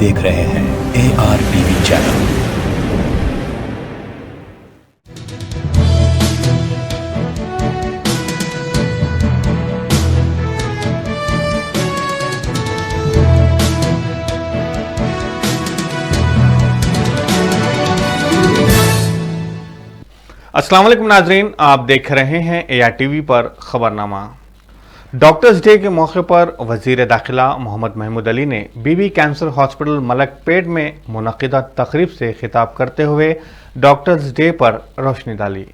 देख रहे हैं ARTV चैनल। अस्सलाम वालेकुम नाजरीन, आप देख रहे हैं ARTV पर खबरनामा। डॉक्टर्स डे के मौके पर वजीर दाखिला मोहम्मद महमूद अली ने बीबी कैंसर हॉस्पिटल मलकपेट में मुनक़िदा तकरीब से खिताब करते हुए डॉक्टर्स डे पर रोशनी डाली।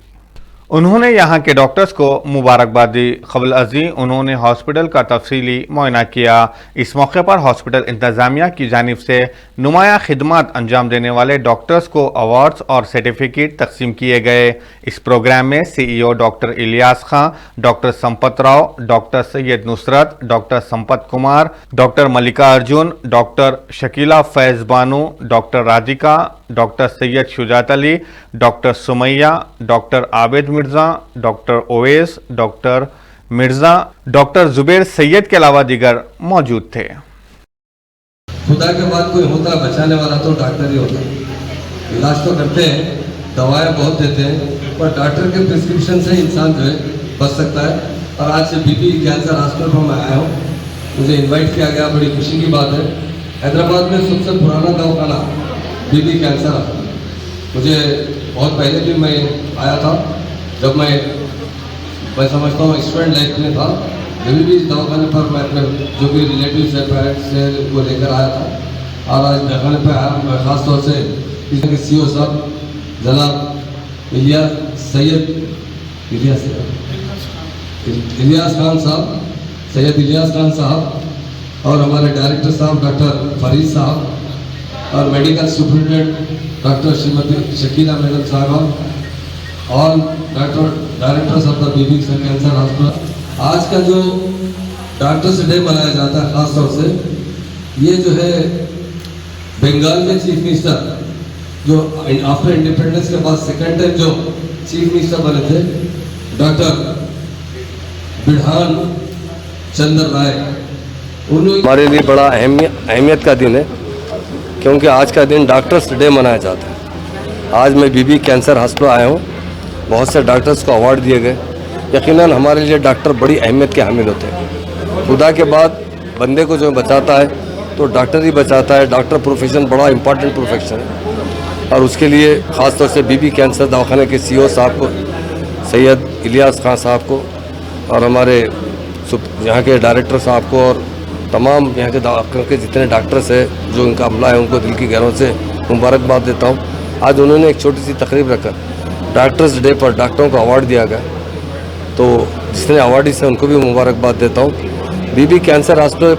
उन्होंने यहाँ के डॉक्टर्स को मुबारकबाद दी। क़ब्ल अज़ी उन्होंने हॉस्पिटल का तफसीली मुआयना किया। इस मौके पर हॉस्पिटल इंतज़ामिया की जानिब से नुमाया खिदमत अंजाम देने वाले डॉक्टर्स को अवार्ड्स और सर्टिफिकेट तकसीम किए गए। इस प्रोग्राम में CEO doctor Ilyas Khan, doctor Sampath Rao, doctor Syed Nusrat, doctor Sampath Kumar, doctor Mallika Arjun, doctor Shakeela Faiz Banu, doctor Radhika, doctor Syed Shujat Ali, doctor Sumaiya, doctor Abid Mirza, doctor Owais, doctor Mirza, doctor Zubair Syed के अलावा दीगर मौजूद थे। खुदा के बाद कोई होता बचाने वाला तो डॉक्टर ही होता है। इलाज तो करते हैं, दवाएं बहुत देते हैं, पर डॉक्टर के प्रिस्क्रिप्शन से इंसान जो है बच सकता है। और आज से बीबी कैंसर हॉस्पिटल पर मैं आया हूँ, मुझे इन्वाइट किया गया, बड़ी खुशी की बात है। हैदराबाद में सबसे पुराना दवाखाना बीबी कैंसर, मुझे बहुत पहले भी मैं आया था, जब मैं समझता हूँ स्टूडेंट लाइफ में था, जब भी इस दवाखाने पर मैं अपने जो भी रिलेटिव्स है, पेरेंट्स से वो लेकर आया था। और आज दवाखाने पर आया मैं ख़ास तौर से इसके CEO साहब जनाब इलियास खान साहब, सैयद इलियास खान साहब, और हमारे डायरेक्टर साहब डॉक्टर फरीद साहब, और medical superintendent doctor Shrimati Shakeela madam साहब, और directors of the BB cancer hospital. आज का जो डॉक्टर्स डे मनाया जाता है ख़ास तौर से, ये जो है बंगाल के चीफ मिनिस्टर जो आफ्टर इंडिपेंडेंस के बाद सेकेंड टाइम जो चीफ मिनिस्टर बने थे, डॉक्टर बिधान चंद्र राय, उन्होंने हमारे लिए बड़ा अहमियत का दिन है, क्योंकि आज का दिन डॉक्टर्स डे मनाया जाता है। आज मैं बीबी कैंसर हॉस्पिटल आया हूँ, बहुत से डॉक्टर्स को अवार्ड दिए गए। यकीनन हमारे लिए डॉक्टर बड़ी अहमियत के हामिल होते हैं। खुदा के बाद बंदे को जो बचाता है तो डॉक्टर ही बचाता है। डॉक्टर प्रोफेशन बड़ा इम्पॉर्टेंट प्रोफेशन है, और उसके लिए ख़ास तौर से बीबी कैंसर दवाखाने के CEO साहब को, सैयद इलियास खान साहब को, और हमारे यहाँ के डायरेक्टर साहब को, और तमाम यहाँ के दवाखाने के जितने डॉक्टर्स हैं जो इनका अमला है, उनको दिल की गहरों से मुबारकबाद देता हूँ। आज उन्होंने एक छोटी सी तकरीब रखकर डॉक्टर्स डे पर डॉक्टरों को अवार्ड दिया गया, तो जितने अवार्डीज हैं उनको भी मुबारकबाद देता हूँ। बीबी कैंसर हॉस्पिटल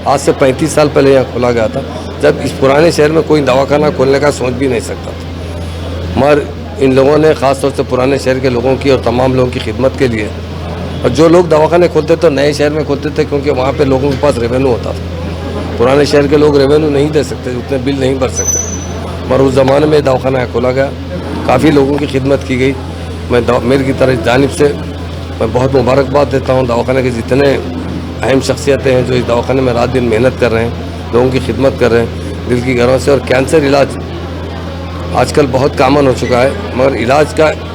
आज से 35 साल पहले यहाँ खोला गया था, जब इस पुराने शहर में कोई दवाखाना खोलने का सोच भी नहीं सकता था। मगर इन लोगों ने ख़ास तौर से पुराने शहर के लोगों की और तमाम लोगों की खिदमत के लिए, और जो लोग दवाखाने खोलते तो नए शहर में खोलते थे, क्योंकि वहाँ पे लोगों के पास रेवेन्यू होता था। पुराने शहर के लोग रेवेन्यू नहीं दे सकते, उतने बिल नहीं भर सकते, मगर उस ज़माने में दवाखाना खोला गया, काफ़ी लोगों की खिदमत की गई। मेरी की तरफ जानिब से मैं बहुत मुबारकबाद देता हूँ। दवाखाने के जितने अहम शख्सियतें हैं जो इस दवाखाने में रात दिन मेहनत कर रहे हैं, लोगों की खिदमत कर रहे हैं दिल की गहरों से। और कैंसर इलाज आजकल बहुत कॉमन हो चुका है, मगर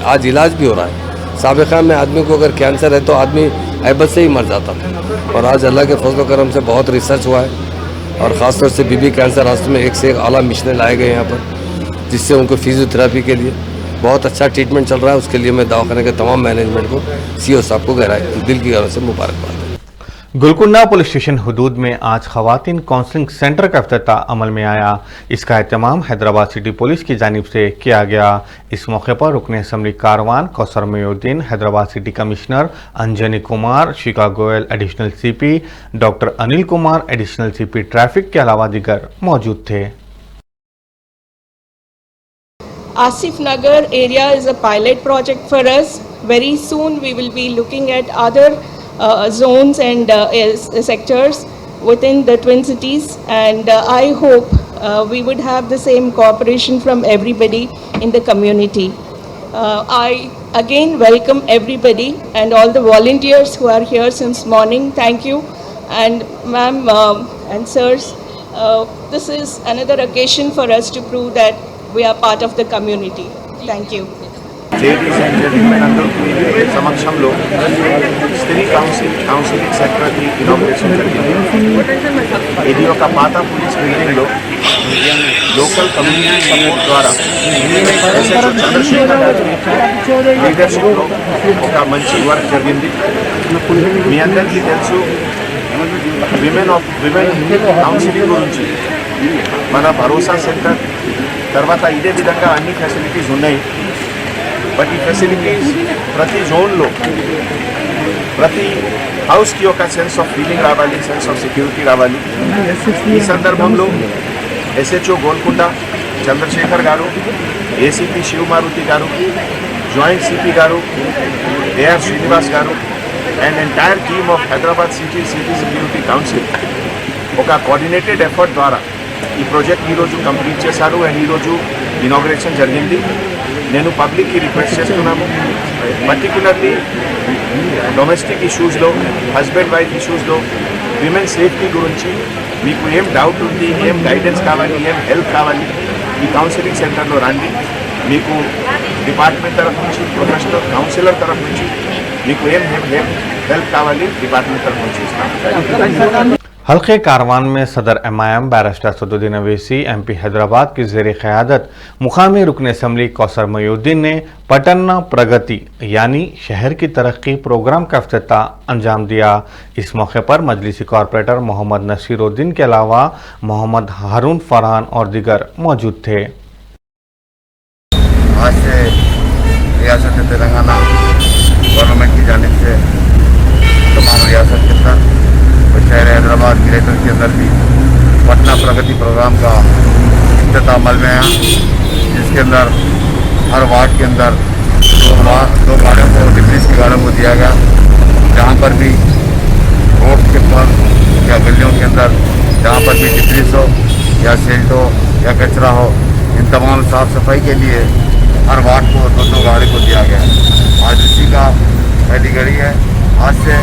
आज इलाज भी हो रहा है। साबिक़ा में आदमी को अगर कैंसर है तो आदमी ऐबत से ही मर जाता था, और आज अल्लाह के फजल करम से बहुत रिसर्च हुआ है, और ख़ास तौर से बीबी कैंसर हॉस्पिटल में एक से एक आला मिशनें लाए गए यहाँ पर, जिससे उनको फिजियोथेरेपी के लिए बहुत अच्छा ट्रीटमेंट चल रहा है। उसके लिए मैं दवाखाने के तमाम मैनेजमेंट को, CEO साहब को दिल की गहरों से मुबारकबाद। गुलकुंडा पुलिस स्टेशन हुदूद में आज खवातीन काउंसलिंग सेंटर का इफ्तिताह अमल में आया। इसका एहतमाम हैदराबाद सिटी पुलिस की जानिब से किया गया। इस मौके पर रुकन assembly Karwan Kausar Moinuddin, Hyderabad city commissioner Anjani Kumar, शिका Goyal additional CP, doctor Anil Kumar additional CP traffic के अलावा दीगर मौजूद थे। Asif Nagar area is a pilot project for us. Very soon we will be looking at other zones and sectors within the Twin Cities, and I hope we would have the same cooperation from everybody in the community. I again welcome everybody and all the volunteers who are here since morning. Thank you, and ma'am and sirs, this is another occasion for us to prove that we are part of the community. Thank you. Ladies and gentlemen అందరికీ సమక్షంలో స్త్రీ counselling సెంటర్కి inauguration జరిగింది. ఇది ఒక పాత police బిల్డింగ్లో local community support ద్వారా ఎస్ఎస్ఓ చంద్రశేఖర్ గారి లీడర్షిప్లో ఒక మంచి వర్క్ జరిగింది. మీ అందరికీ తెలుసు విమెన్ కౌన్సిలింగ్ గురించి మన భరోసా సెంటర్ తర్వాత ఇదే విధంగా అన్ని ఫెసిలిటీస్ ఉన్నాయి. బట్ ఈ ఫెసిలిటీస్ ప్రతి జోన్లో ప్రతి హౌస్కి ఒక సెన్స్ ఆఫ్ ఫీలింగ్ రావాలి, సెన్స్ ఆఫ్ సెక్యూరిటీ రావాలి. ఈ సందర్భంలో ఎస్హెచ్ఓ గోల్కొండ చంద్రశేఖర్ గారు, ఏసీపీ శివమారుతి గారు, జాయింట్ సిపి గారు, ఏఆర్ శ్రీనివాస్ గారు and entire team of Hyderabad city security council ఒక కోఆర్డినేటెడ్ ఎఫర్ట్ ద్వారా ఈ ప్రాజెక్ట్ ఈరోజు కంప్లీట్ చేశారు అండ్ ఈరోజు ఇనాగ్రేషన్ జరిగింది. నేను పబ్లిక్కి రిక్వెస్ట్ చేస్తున్నాను, పర్టికులర్లీ డొమెస్టిక్ ఇష్యూస్లో, హస్బెండ్ వైఫ్ ఇష్యూస్లో, విమెన్ సేఫ్టీ గురించి మీకు ఏం డౌట్ ఉంది, ఏం గైడెన్స్ కావాలి, ఏం హెల్ప్ కావాలి, ఈ కౌన్సిలింగ్ సెంటర్లో రండి. మీకు డిపార్ట్మెంట్ తరఫు నుంచి, ప్రొఫెషనల్ కౌన్సిలర్ తరఫు నుంచి మీకు ఏం హెల్ప్ కావాలి డిపార్ట్మెంట్ తరఫు నుంచి ఇస్తాం. हल्के कारवान में सदर एमआईएम बैरिस्टर सदुद्दीन अवैसी, एमपी हैदराबाद की ज़ेर क़यादत मुकामी रुकन असम्बली कौसर मोइनुद्दीन ने पटन्ना प्रगति यानी शहर की तरक्की प्रोग्राम का इफ्तिताह अंजाम दिया। इस मौके पर मजलिसी कॉरपोरेटर मोहम्मद नसीरुद्दीन के अलावा मोहम्मद हारून फरहान और दीगर मौजूद थे। आज से रियासत तेलंगाना गवर्नमेंट की जानिब से तमाम रियासत के अंदर और शहर हैदराबाद ग्रेटर के अंदर भी पटना प्रगति प्रोग्राम का इफ्तिताह अमल में आया, जिसके अंदर हर वार्ड के अंदर दो गाड़ियों को, डिप्रीज की गाड़ियों को दिया गया। जहाँ पर भी रोड के पर या गलियों के अंदर जहाँ पर भी डिप्रीज हो या सेल्ट हो या कचरा हो, इन तमाम साफ़ सफाई के लिए हर वार्ड को दो गाड़ी को दिया गया। आज इसी का पहली घड़ी है। आज से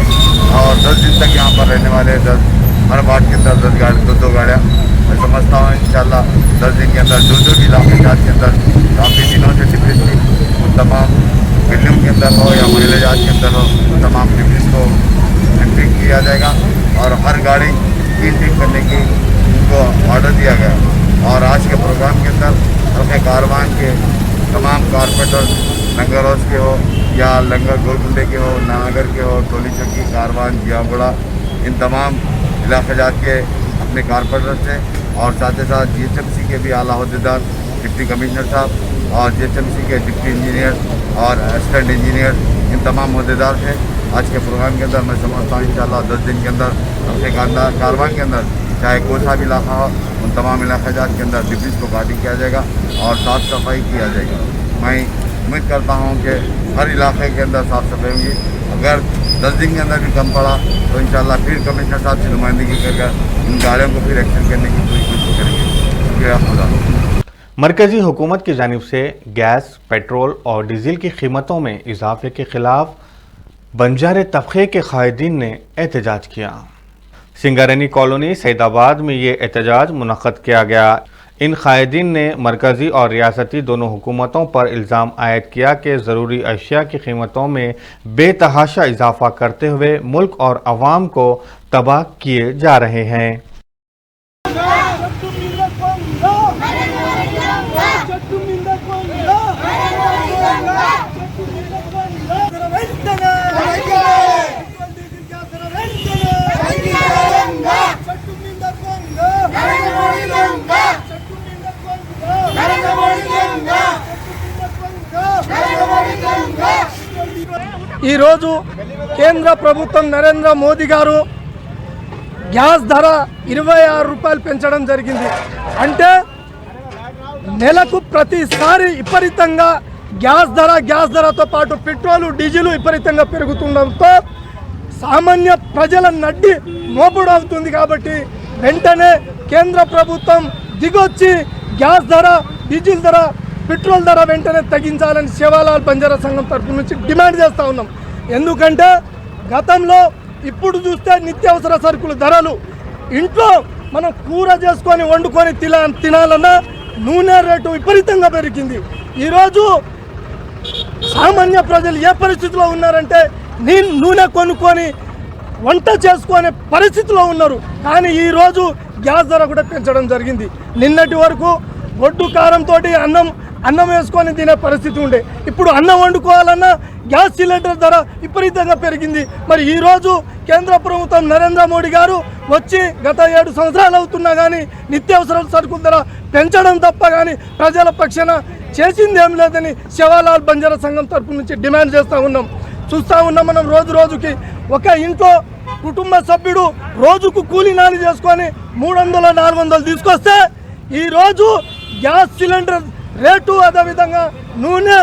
और 10 दिन तक यहाँ पर रहने वाले 10 हर वार्ड के अंदर 10 गाड़ी, दो गाड़ियाँ। मैं समझता हूँ इंशाल्लाह 10 दिन के अंदर जो भी इलाके जात के अंदर काफ़ी दिनों से डिप्रीज थी, उन तमाम बिल्डिंग के अंदर हो या महिला जात के अंदर हो, तमाम डिप्रीज को एंट्री किया जाएगा और हर गाड़ी क्लीन करने की उनको ऑर्डर दिया गया। और आज के प्रोग्राम के अंदर हल्के कारवान के तमाम कारपोरेटर लंगर हाउस के हो या लंगर गोलकुंडे के हो, नागर के हो, टोली चौकी, कारवान, जियागुड़ा, इन तमाम इलाके जात के अपने कारपोरेटर थे और साथ ही साथ जीएचएमसी के भी आला अहदेदार, डिप्टी कमिश्नर साहब और जीएचएमसी के डिप्टी इंजीनियर और असिस्टेंट इंजीनियर, इन तमाम अहदेदार थे। आज के प्रोग्राम के अंदर मैं समझता हूँ इंशाल्लाह 10 दिन के अंदर हल्के कारवान के अंदर चाहे कोई सा भी इलाका हो, उन तमाम इलाके जात के अंदर डिप्रीज को गाड़ी किया जाएगा और साफ़ सफाई किया जाएगा। मैं उम्मीद करता हूँ कि हर इलाके के अंदर साफ़ सफाई होगी। अगर 10 दिन के अंदर भी कम पड़ा तो इंशाल्लाह फिर कमिश्नर साहब से नुमाइंदगी कर इन गाड़ियों को फिर एक्शन करने की पूरी कोशिश करेंगे। शुक्रिया खुदा। मरकज़ी हुकूमत की जानिब से गैस, पेट्रोल और डीजल की कीमतों में इजाफे के खिलाफ बंजारे तबके के कायदीन ने एहतजाज किया। सिंगारेनी कॉलोनी सैदाबाद में ये एहतजाज मुनक़्क़द किया गया। इन कायदीन ने मरकज़ी और रियासती दोनों हुकूमतों पर इल्ज़ाम आयद किया कि ज़रूरी अशिया की कीमतों में बेतहाशा इजाफा करते हुए मुल्क और अवाम को तबाह किए जा रहे हैं। ఈరోజు కేంద్ర ప్రభుత్వం నరేంద్ర మోదీ గారు గ్యాస్ ధర 26 రూపాయలు పెంచడం జరిగింది. అంటే నెలకు ప్రతిసారి విపరీతంగా గ్యాస్ ధరతో పాటు పెట్రోలు, డీజిల్ విపరీతంగా పెరుగుతుండడంతో సామాన్య ప్రజల నడ్డి మోపుడు అవుతుంది. కాబట్టి వెంటనే కేంద్ర ప్రభుత్వం దిగొచ్చి గ్యాస్ ధర, డీజిల్ ధర, పెట్రోల్ ధర వెంటనే తగ్గించాలని సేవాలాల్ బంజారా సంఘం తరఫు నుంచి డిమాండ్ చేస్తూ ఉన్నాం. ఎందుకంటే గతంలో ఇప్పుడు చూస్తే నిత్యావసర సరుకుల ధరలు ఇంట్లో మనం కూర చేసుకొని వండుకొని తినాలన్నా నూనె రేటు విపరీతంగా పెరిగింది. ఈరోజు సామాన్య ప్రజలు ఏ పరిస్థితిలో ఉన్నారంటే నూనె కొనుక్కొని వంట చేసుకునే పరిస్థితిలో ఉన్నారు. కానీ ఈరోజు గ్యాస్ ధర కూడా పెంచడం జరిగింది. నిన్నటి వరకు గొడ్డు కారంతో అన్నం వేసుకొని తినే పరిస్థితి ఉండే, ఇప్పుడు అన్నం వండుకోవాలన్నా గ్యాస్ సిలిండర్ ధర విపరీతంగా పెరిగింది. మరి ఈరోజు కేంద్ర ప్రభుత్వం నరేంద్ర మోడీ గారు వచ్చి గత 7 సంవత్సరాలు అవుతున్నా కానీ నిత్యావసర సరుకుల ధర పెంచడం తప్ప కానీ ప్రజల పక్షాన చేసింది ఏం లేదని శివలాల్ బంజారా సంఘం తరపు నుంచి డిమాండ్ చేస్తూ ఉన్నాం. చూస్తూ ఉన్నాం మనం రోజుకి ఒక ఇంట్లో కుటుంబ సభ్యుడు రోజుకు కూలీ నాలి చేసుకొని 300-400 తీసుకొస్తే ఈరోజు గ్యాస్ సిలిండర్ రేటు, అదేవిధంగా నూనె,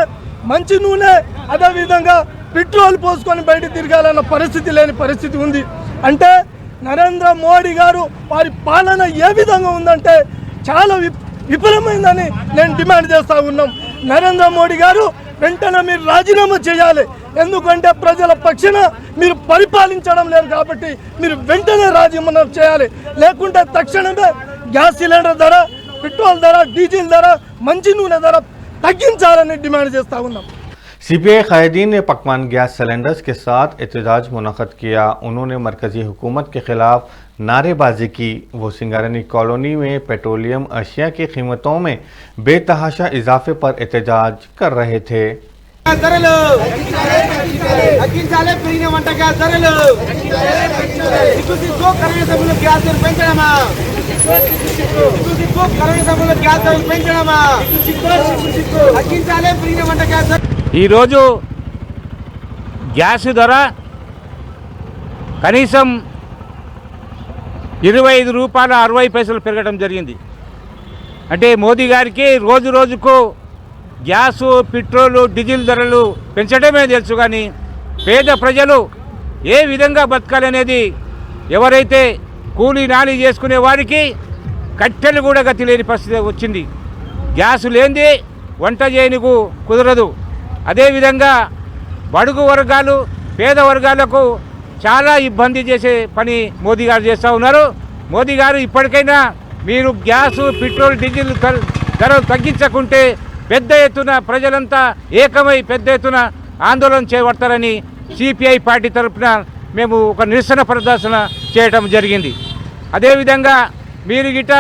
మంచి నూనె, అదేవిధంగా పెట్రోల్ పోసుకొని బయట తిరగాలన్న పరిస్థితి లేని పరిస్థితి ఉంది. అంటే నరేంద్ర మోడీ గారు వారి పాలన ఏ విధంగా ఉందంటే చాలా విఫలమైందని నేను డిమాండ్ చేస్తూ ఉన్నాం. నరేంద్ర మోడీ గారు వెంటనే మీరు రాజీనామా చేయాలి. ఎందుకంటే ప్రజల పక్షాన మీరు పరిపాలించడం లేదు కాబట్టి మీరు వెంటనే రాజీనామా చేయాలి. లేకుంటే తక్షణమే గ్యాస్ సిలిండర్ ధర, పెట్రోల్ ధర, డీజిల్ ధర, మంచి నూనె ధర తగ్గించాలని డిమాండ్ చేస్తూ ఉన్నాం. सीपीआई कायदीन ने पकवान गैस सिलेंडर्स के साथ एहतजाज मुनक़द किया। उन्होंने मरकज़ी हुकूमत के ख़िलाफ़ नारेबाजी की। वो सिंगारनी कॉलोनी में पेट्रोलियम अशिया की कीमतों में बेतहाशा इजाफे पर एहतजाज कर रहे थे। ఈరోజు గ్యాస్ ధర కనీసం 25 రూపాయల 60 పైసలు పెరగడం జరిగింది. అంటే మోదీ గారికి రోజు రోజుకు గ్యాసు, పెట్రోలు, డీజిల్ ధరలు పెంచడమే తెలుసు. కానీ పేద ప్రజలు ఏ విధంగా బతకాలనేది, ఎవరైతే కూలీ నాలి చేసుకునే వారికి కట్టెలు కూడా గతి లేని పరిస్థితి వచ్చింది. గ్యాసు లేనిది వంట చేయనికు కుదరదు. అదేవిధంగా బడుగు వర్గాలు, పేద వర్గాలకు చాలా ఇబ్బంది చేసే పని మోదీ గారు చేస్తూ ఉన్నారు. మోదీ గారు ఇప్పటికైనా మీరు గ్యాసు, పెట్రోల్, డీజిల్ ధరలు తగ్గించకుంటే పెద్ద ఎత్తున ప్రజలంతా ఏకమై పెద్ద ఎత్తున ఆందోళన చేపడతారని సిపిఐ పార్టీ తరఫున మేము ఒక నిరసన ప్రదర్శన చేయడం జరిగింది. అదేవిధంగా మీరు గిట్ట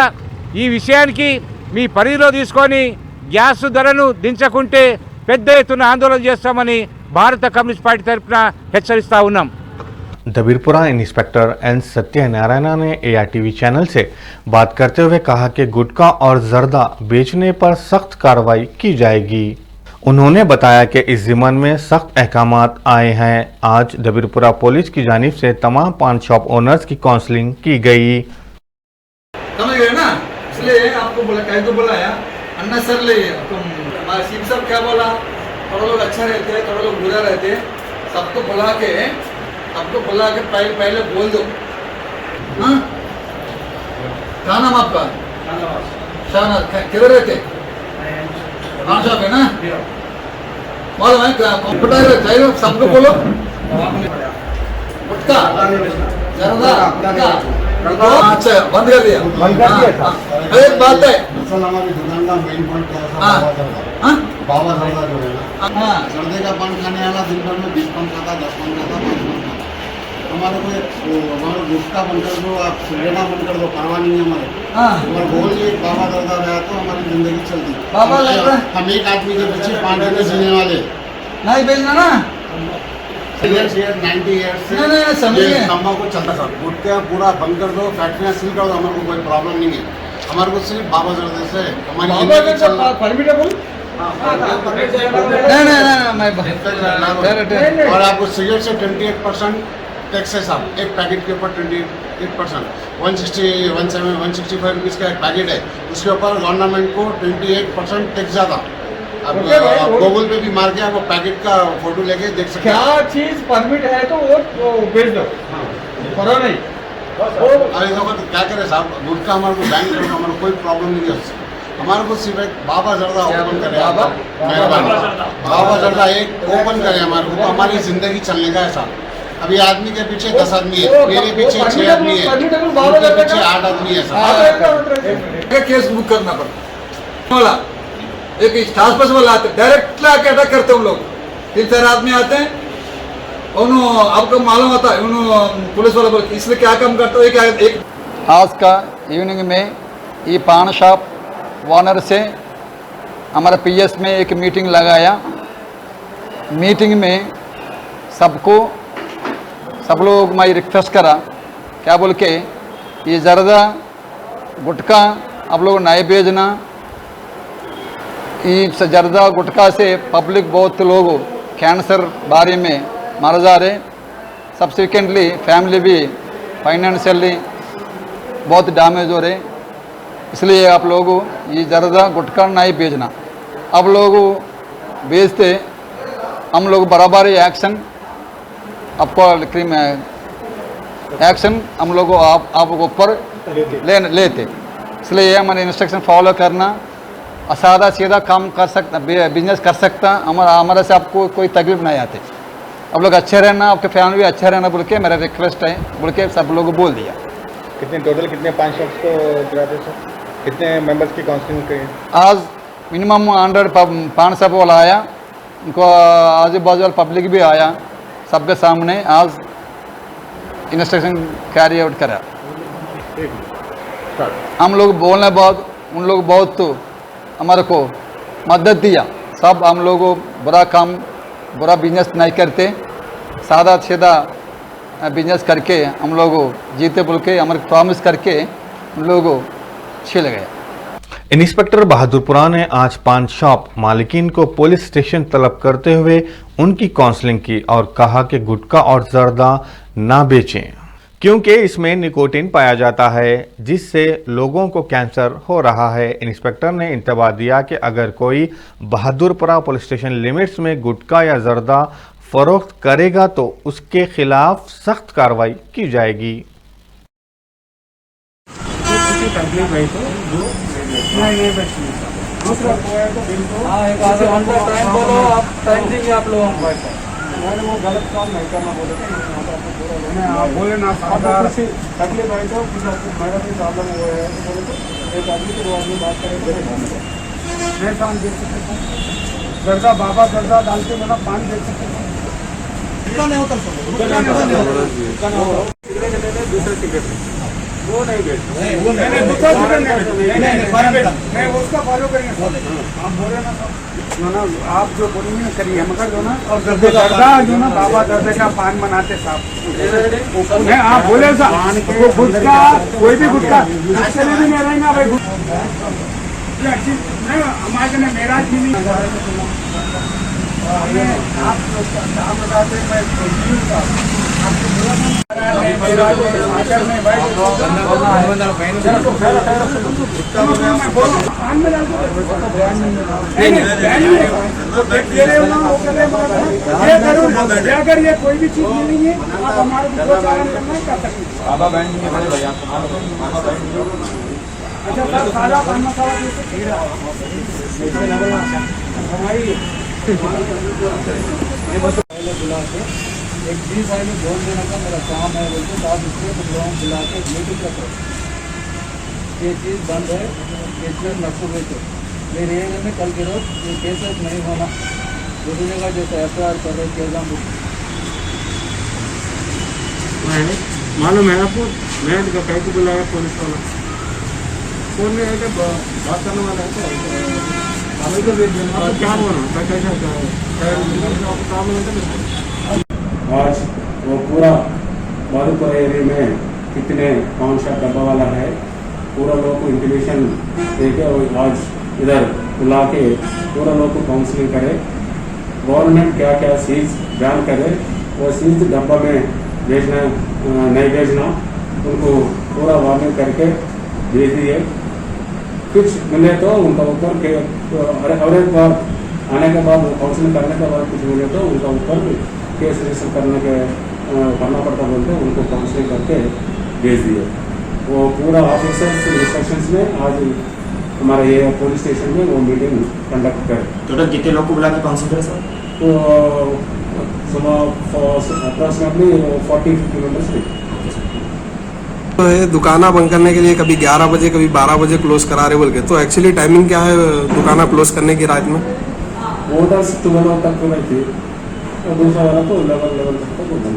ఈ విషయానికి మీ పరిధిలో తీసుకొని గ్యాస్ ధరను దించకుంటే పెద్ద ఎత్తున ఆందోళన చేస్తామని భారత కమ్యూనిస్ట్ పార్టీ తరఫున హెచ్చరిస్తా ఉన్నాం. दबीरपुरा इंस्पेक्टर एन सत्यनारायण ने ARTV चैनल से बात करते हुए कहा कि गुटखा और जर्दा बेचने पर सख्त कार्रवाई की जाएगी। उन्होंने बताया कि इस ज़िम्मन में सख्त अहकामात आए हैं। आज दबीरपुरा पुलिस की जानिब से तमाम पान शॉप ओनर्स की काउंसलिंग की गई। समझ गए ना, इसलिए आपको बोला कहीं तो बुलाया अन्ना सर ले तुम हमारे सीप सब क्या बोला, थोड़ा लोग अच्छा रहते हैं, थोड़ा लोग बुरा रहते हैं, सबको बुला के पहले बोल दो। हाँ, क्या नाम आपका? शाहनाज। किधर रहते? कहाँ शॉप है ना? मालूम है कंप्यूटर चाहिए, सबको बोलो। गुटखा, जर्दा, अच्छा बंद कर दिया। एक बात है, हमारी दुकान का मेन पॉइंट क्या था? बाबा जर्दा जो है ना, जर्दे का पान खाने वाला दिन भर में 20 पान खाता, 10 पान खाता, 5 पान खाता। हमारे को हमारे गुटखा बनकर दो, आप सिगरेटा बनकर दो, परवाह नहीं है हमारे। और बोल ये बाबा जर्दा रहा तो हमारी जिंदगी चलती। बाबा जर्दा हम एक आदमी के पीछे 5 दिन जीने वाले नहीं बेचना ना। 90 ईयर्स से तंबाकू चलता था। गुटखा पूरा बंद कर दो, फैक्ट्रियाँ सील कर दो, हमारे को कोई प्रॉब्लम नहीं है। हमारे को सिर्फ बाबा जर्दा से हमारी परमिटेबल और आपको सिगरेट से 28% टैक्स है साहब, एक पैकेट के ऊपर 28%। 165 रुपीज़ का एक पैकेट है, उसके ऊपर गवर्नमेंट को 28% टैक्स जाता। अब गूगल पे भी मार के आप पैकेट का फोटो लेके देख सकते हैं। क्या चीज़ परमिट है तो वो बेच दो, करो नहीं। अरे देखो तो क्या करें साहब, गुटखा हमारे को बैंक करो, हमारे कोई प्रॉब्लम नहीं है उससे। हमारे को सिर्फ एक बाबा जर्दा ओपन करे, बाबा जर्दा एक ओपन करे हमारे को, तो हमारी ज़िंदगी चलने का है साहब। अभी आदमी के पीछे 10 आदमी है, मेरे पीछे 6 आदमी है, उनके पीछे 8 आदमी है सर। केस बुक करना पड़ता वाला एक टास्क फोर्स वाला आते डायरेक्ट लाके अटैक करते हम लोग 3-4 आदमी आते हैं उन्होंने आपको मालूम होता है उन्होंने पुलिस वाला बोलते इसलिए क्या काम करते हो एक आज का इवनिंग में ये पान शॉप ओनर से हमारा पीएस में एक मीटिंग लगाया। मीटिंग में सब लोग मैं रिक्वेस्ट करा क्या बोल के ये ज़्यादा गुटखा आप लोग नए भेजना। ये जर्दा गुटखा से पब्लिक बहुत लोग कैंसर बारे में मारा जा रहे, सब्सिक्वेंटली फैमिली भी फाइनेंशियली बहुत डैमेज हो रहे। इसलिए आप लोग ये जर्दा गुटखा नहीं भेजना। आप लोग भेजते हम लोग बराबर एक्शन आपको एक्शन हम लोग आप ऊपर लेते। इसलिए हमारे इंस्ट्रक्शन फॉलो करना, सादा सीधा काम कर सकता, बिजनेस कर सकता, हमारे से आपको कोई तकलीफ नहीं आती। आप लोग अच्छे रहना, आपके फैमिली भी अच्छा रहना बोल के मेरा रिक्वेस्ट है बोल के सब लोग बोल दिया। कितने टोटल कितने 5 शख्स को गिराते सर, कितने मेंबर्स की काउंसलिंग करी? आज मिनिमम 100 सब वाला आया, उनको आजू बाजू वाला पब्लिक भी आया, सबके सामने आज इंस्ट्रक्शन कैरी आउट करा। हम लोग बोलने बाद उन लोग बहुत हमारे को मदद दिया। सब हम लोग बुरा काम बुरा बिजनेस नहीं करते, सादा सीधा बिजनेस करके हम लोग जीते बोल के हमारे प्रॉमिस करके हम लोग छिल गए। इंस्पेक्टर बहादुरपुरा ने आज पान शॉप मालिकीन को पुलिस स्टेशन तलब करते हुए उनकी काउंसलिंग की और कहा कि गुटखा और जर्दा ना बेचें क्योंकि इसमें निकोटीन पाया जाता है जिससे लोगों को कैंसर हो रहा है। इंस्पेक्टर ने इंतबाह दिया कि अगर कोई बहादुरपुरा पुलिस स्टेशन लिमिट्स में गुटखा या जर्दा फरोख्त करेगा तो उसके खिलाफ सख्त कार्रवाई की जाएगी। वो गलत काम नहीं करना बोले बोले ना तकलीफ है तो मेरा भी प्रॉब्लम हुआ है बोले तो एक आदमी को 2 आदमी बात करेंगे मैं पान बेच सकता हूँ, जर्दा बाबा जर्दा डाल के मेरा पान बेच सकता हूँ। दूसरे सिगरेट वो नहीं बेचता, मैं उसका फॉलो करेंगे। आप बोले ना आप जो बोलेंगे करिए मगर जो ना और जर्दा जो ना बाबा दर्दे का पान बनाते साहब मैं आप बोले वो गुटखा कोई भी गुटखा इसके लिए भी नहीं रहेगा भाई। हमारे में मेरा जी नहीं आप बताते अगर ये कोई भी चीज मिलेंगी आप हमारे चालन करना कर सकते अच्छा सर सारा पान मसाला हमारी बुला के एक 20 साल में बोल देने का मेरा काम है बोलते तो आप इसलिए लोगों को बुला के मीटिंग करते ये चीज़ बंद है, ये चीज़ नक्सू बेचो मेरे एरिया में कल के रोज ये केसेस नहीं होना दूसरी जगह जैसे FIR कर रहे केजाम मालूम है आपको। मैं कहीं को बुलाया पुलिस वाला फोन में है बात करने वाला है क्या बोला कैसा आज वो पूरा बहादुरपुरा एरिया में कितने पान शॉप डब्बा वाला है पूरा लोग को इंटीमेशन देके और आज इधर बुला के पूरा लोग को काउंसलिंग करे, गवर्नमेंट क्या क्या चीज़ बैन करे वो चीज़ डब्बा में भेजना नहीं भेजना उनको पूरा वार्निंग करके भेज दिए। कुछ मिले तो उनका ऊपर के और एक बार आने के बाद काउंसलिंग करने के बाद कुछ मिले तो उनका ऊपर केस रजिस्टर करना पड़ता बोलते उनको काउंसलिंग करके भेज दिए। वो पूरा ऑफिसर्स इंस्ट्रक्शंस में आज हमारे ये पुलिस स्टेशन में वो मीटिंग कंडक्ट करे। टोटल कितने लोग को बुला के काउंसलिंग करे सर? तो अप्रॉक्सीमेटली 40-50 किलोमीटर तो है दुकाना बंद करने के लिए कभी 11 बजे कभी 12 बजे क्लोज करा रहे बोल के, तो एक्चुअली टाइमिंग क्या है दुकाना क्लोज करने की रात में? ऑर्डर्स 12 तक तो नहीं थी और दूसरा वाला तो 11 तक तो बंद थी।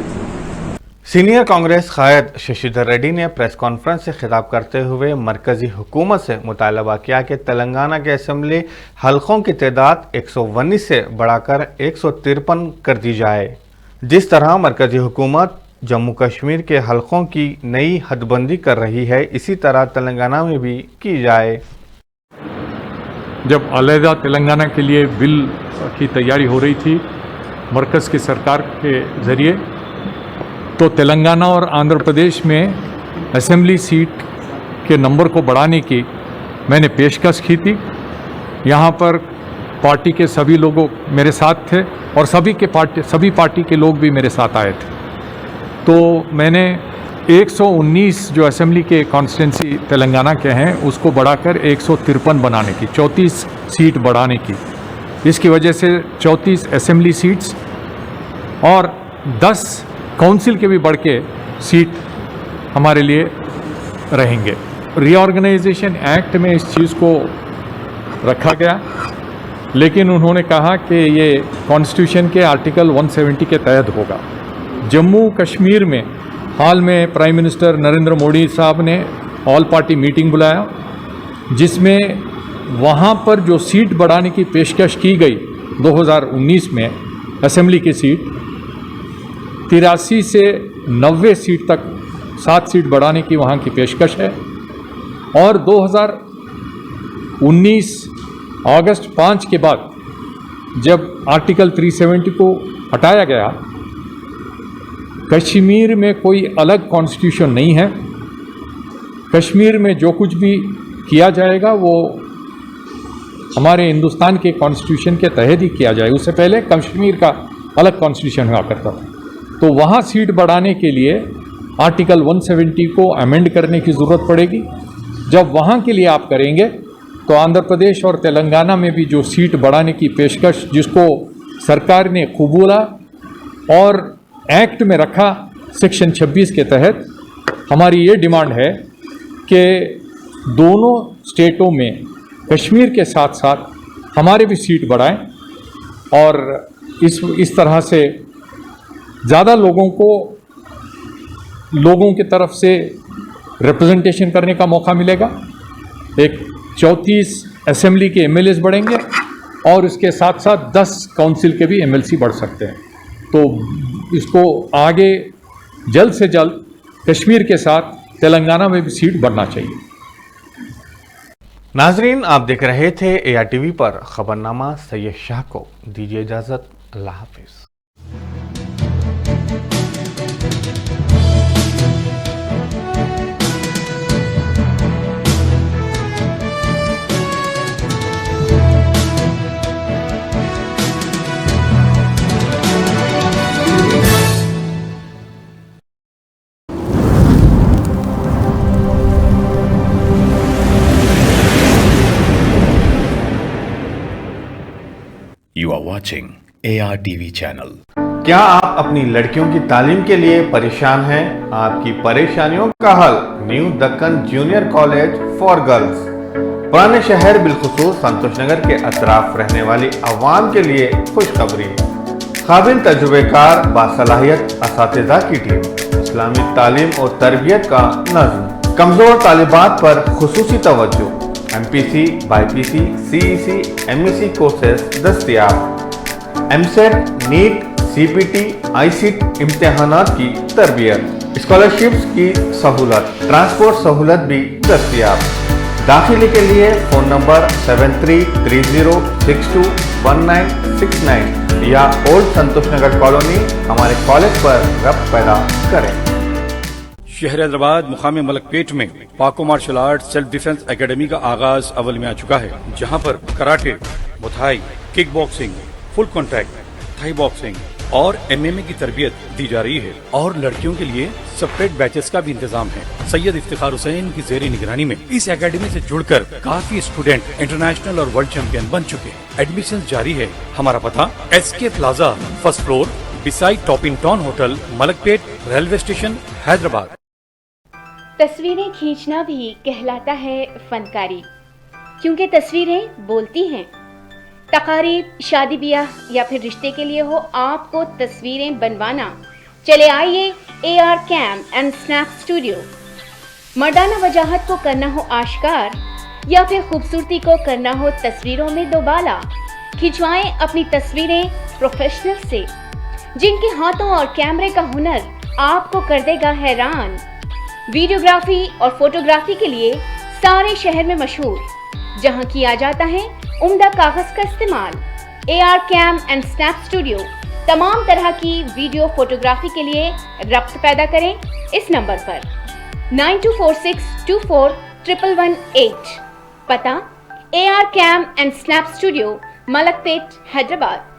सीनियर कांग्रेस कायद शशिधर रेड्डी ने प्रेस कॉन्फ्रेंस से खिताब करते हुए मरकजी हुकूमत से मुतालबा किया कि तेलंगाना के असम्बली हलकों की तादाद 119 से बढ़ाकर 153 कर दी जाए। जिस तरह मरकजी हुकूमत जम्मू कश्मीर के हलकों की नई हदबंदी कर रही है, इसी तरह तेलंगाना में भी की जाए। जब अलहदा तेलंगाना के लिए बिल की तैयारी हो रही थी मरकज़ की सरकार के ज़रिए, तो तेलंगाना और आंध्र प्रदेश में असेंबली सीट के नंबर को बढ़ाने की मैंने पेशकश की थी। यहाँ पर पार्टी के सभी लोग मेरे साथ थे और सभी पार्टी के लोग भी मेरे साथ आए थे। तो मैंने 119 जो असेंबली के कॉन्स्टिट्यूंसी तेलंगाना के हैं उसको बढ़ाकर 153 बनाने की, 34 सीट बढ़ाने की। इसकी वजह से 34 असेंबली सीट्स और 10 काउंसिल के भी बढ़ के सीट हमारे लिए रहेंगे। रीऑर्गेनाइजेशन एक्ट में इस चीज़ को रखा गया, लेकिन उन्होंने कहा कि ये कॉन्स्टिट्यूशन के आर्टिकल 170 के तहत होगा। जम्मू कश्मीर में हाल में प्राइम मिनिस्टर नरेंद्र मोदी साहब ने ऑल पार्टी मीटिंग बुलाया, जिसमें वहाँ पर जो सीट बढ़ाने की पेशकश की गई 2019 में असेंबली की सीट 83 से 90 सीट तक 7 सीट बढ़ाने की वहाँ की पेशकश है। और 2019 अगस्त 5 के बाद जब आर्टिकल 370 को हटाया गया, कश्मीर में कोई अलग कॉन्स्टिट्यूशन नहीं है। कश्मीर में जो कुछ भी किया जाएगा वो हमारे हिंदुस्तान के कॉन्स्टिट्यूशन के तहत ही किया जाएगा। उससे पहले कश्मीर का अलग कॉन्स्टिट्यूशन हुआ करता था। तो वहाँ सीट बढ़ाने के लिए आर्टिकल 170 को अमेंड करने की ज़रूरत पड़ेगी। जब वहाँ के लिए आप करेंगे तो आंध्र प्रदेश और तेलंगाना में भी जो सीट बढ़ाने की पेशकश जिसको सरकार ने कबूला और एक्ट में रखा सेक्शन 26 के तहत, हमारी ये डिमांड है कि दोनों स्टेटों में कश्मीर के साथ साथ हमारे भी सीट बढ़ाएं और इस तरह से ज़्यादा लोगों की तरफ से रिप्रेजेंटेशन करने का मौका मिलेगा। एक 34 असेंबली के एमएलएस बढ़ेंगे और इसके साथ साथ 10 काउंसिल के भी एमएलसी बढ़ सकते हैं। तो इसको आगे जल्द से जल्द कश्मीर के साथ तेलंगाना में भी सीट बढ़ना चाहिए। नाजरीन, आप देख रहे थे ARTV पर खबरनामा। सैयद शाह को दीजिए इजाज़त। अल्लाह हाफिज़। You are watching ARTV channel. क्या आप अपनी लड़कियों की तालीम के लिए परेशान हैं? आपकी परेशानियों का हल new Deccan junior college for girls, पुराने शहर बिलखुसूस संतोष नगर के अतराफ रहने वाली अवाम के लिए खुशखबरी। काबिल तजुर्बेकार बासलाहियत असातिज़ा की टीम, इस्लामी तालीम और तरबियत का नज़्म, कमज़ोर तालिबात पर खुसूसी तवज्जो, MPC, BPC, CEC, MEC courses दस्तयाब, MSET, NEET, CPT, ICT इम्तिहानात की तरबियत, स्कॉलरशिप्स की सहूलत, ट्रांसपोर्ट सहूलत भी दस्तयाब। दाखिले के लिए फ़ोन नंबर 7330621969 या ओल्ड संतोष नगर कॉलोनी हमारे कॉलेज पर रब्त पैदा करें। शहर हैदराबाद मुकामी मलकपेट में पाको martial art self defence academy का आगाज अव्वल में आ चुका है, जहां पर karate, muay thai, kick boxing, full contact, Thai boxing और MMA की तरबियत दी जा रही है और लड़कियों के लिए सेपरेट बैचेस का भी इंतजाम है। सैयद इफ्तिखार हुसैन की ज़ेरी निगरानी में इस एकेडमी से जुड़कर काफी स्टूडेंट इंटरनेशनल और वर्ल्ड चैंपियन बन चुके हैं। एडमिशन जारी है। हमारा पता SK plaza, first floor, beside Top in Town Hotel, Malakpet, Railway Station, Hyderabad. तस्वीरें खींचना भी कहलाता है फनकारी, क्योंकि तस्वीरें बोलती हैं। तकारीब, शादी ब्याह या फिर रिश्ते के लिए हो आपको तस्वीरें बनवाना, चले आइए AR cam and snap studio. मर्दाना वजाहत को करना हो आश्कार या फिर खूबसूरती को करना हो तस्वीरों में दोबाला, खिंचवाएं अपनी तस्वीरें प्रोफेशनल से, जिनके हाथों और कैमरे का हुनर आपको कर देगा हैरान। वीडियोग्राफी और फोटोग्राफी के लिए सारे शहर में मशहूर, जहां किया जाता है उम्दा कागज का इस्तेमाल। AR cam and snap studio तमाम तरह की वीडियो फोटोग्राफी के लिए रब्त पैदा करें इस नंबर पर 9246241118। पता AR cam and snap studio, Malakpet, Hyderabad.